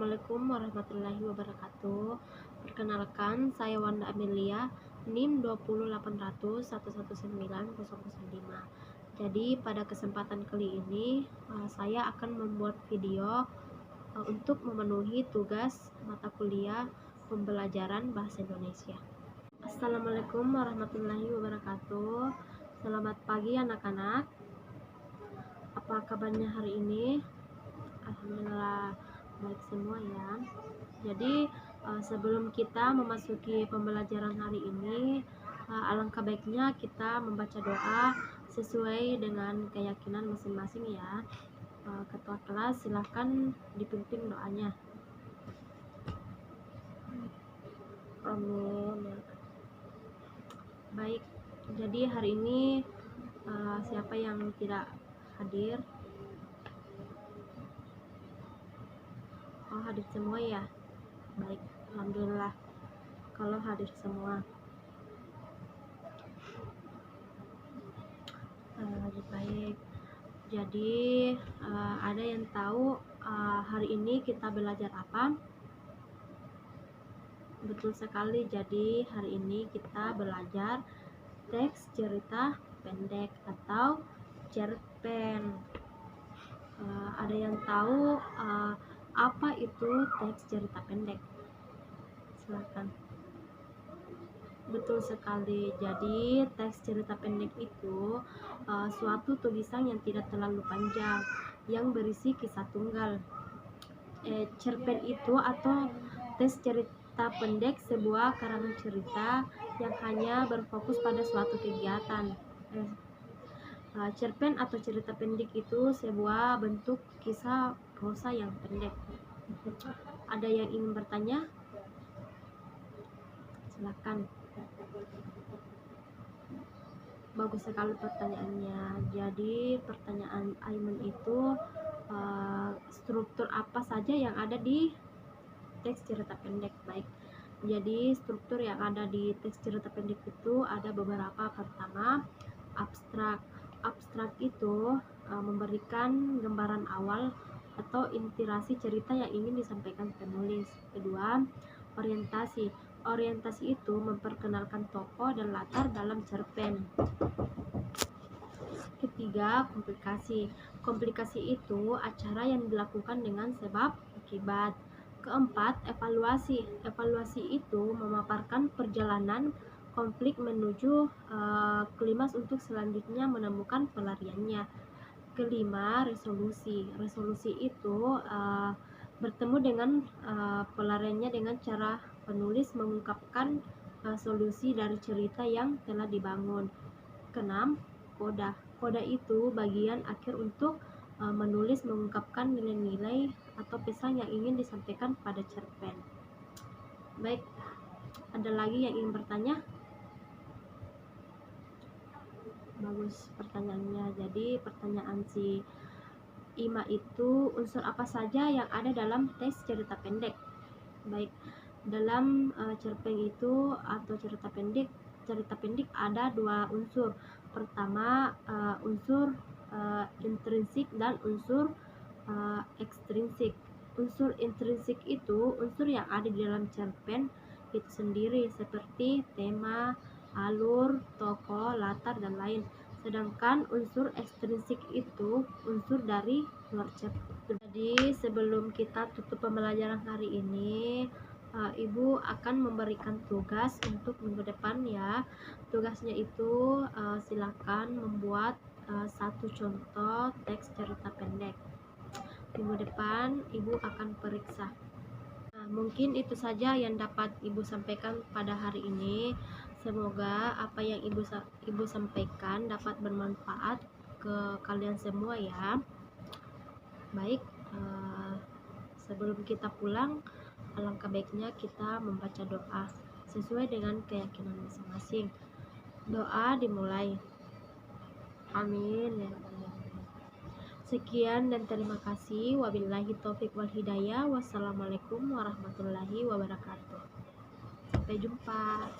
Assalamualaikum warahmatullahi wabarakatuh. Perkenalkan, saya Wanda Amelia, NIM 20800119005. Jadi pada kesempatan kali ini saya akan membuat video untuk memenuhi tugas mata kuliah pembelajaran bahasa Indonesia. Assalamualaikum warahmatullahi wabarakatuh. Selamat pagi anak-anak. Apa kabarnya hari ini? Alhamdulillah baik semua ya. Jadi sebelum kita memasuki pembelajaran hari ini, alangkah baiknya kita membaca doa sesuai dengan keyakinan masing-masing ya. Ketua kelas silahkan dipimpin doanya. Amin. Baik, jadi hari ini siapa yang tidak hadir? Oh, hadir semua ya. Baik, alhamdulillah kalau hadir semua. Baik. Jadi ada yang tahu hari ini kita belajar apa? Betul sekali. Jadi hari ini kita belajar teks cerita pendek atau cerpen. Ada yang tahu apa itu teks cerita pendek? Silakan. Betul sekali. Jadi teks cerita pendek itu suatu tulisan yang tidak terlalu panjang yang berisi kisah tunggal. Cerpen itu atau teks cerita pendek sebuah karangan cerita yang hanya berfokus pada suatu kegiatan. Cerpen atau cerita pendek itu sebuah bentuk kisah prosa yang pendek. Ada yang ingin bertanya? Silakan. Bagus sekali pertanyaannya. Jadi pertanyaan Aiman itu struktur apa saja yang ada di teks cerita pendek? Baik. Jadi struktur yang ada di teks cerita pendek itu ada beberapa. Pertama, abstrak. Abstrak itu memberikan gambaran awal atau inspirasi cerita yang ingin disampaikan penulis. Kedua, orientasi. Orientasi itu memperkenalkan tokoh dan latar dalam cerpen. Ketiga, komplikasi. Komplikasi itu acara yang dilakukan dengan sebab akibat. Keempat, evaluasi. Evaluasi itu memaparkan perjalanan konflik menuju klimaks untuk selanjutnya menemukan pelariannya. Kelima, resolusi. Resolusi itu bertemu dengan pelariannya dengan cara penulis mengungkapkan solusi dari cerita yang telah dibangun. Keenam, koda. Koda itu bagian akhir untuk menulis mengungkapkan nilai-nilai atau pesan yang ingin disampaikan pada cerpen. Baik, ada lagi yang ingin bertanya? Bagus pertanyaannya. Jadi pertanyaan si Ima itu, unsur apa saja yang ada dalam teks cerita pendek? Baik, dalam cerpen itu atau cerita pendek ada dua unsur. Pertama, unsur intrinsik dan unsur ekstrinsik. Unsur intrinsik itu unsur yang ada di dalam cerpen itu sendiri, seperti tema, alur, tokoh, latar, dan lain. Sedangkan unsur ekstrinsik itu unsur dari luar cerpen. Jadi sebelum kita tutup pembelajaran hari ini, Ibu akan memberikan tugas untuk minggu depan ya. Tugasnya itu silakan membuat satu contoh teks cerita pendek. Minggu depan Ibu akan periksa. Mungkin itu saja yang dapat Ibu sampaikan pada hari ini. Semoga apa yang Ibu sampaikan dapat bermanfaat ke kalian semua ya. Baik, sebelum kita pulang, alangkah baiknya kita membaca doa sesuai dengan keyakinan masing-masing. Doa dimulai. Amin. Sekian dan terima kasih. Wabillahi taufik wal hidayah. Wassalamualaikum warahmatullahi wabarakatuh. Sampai jumpa.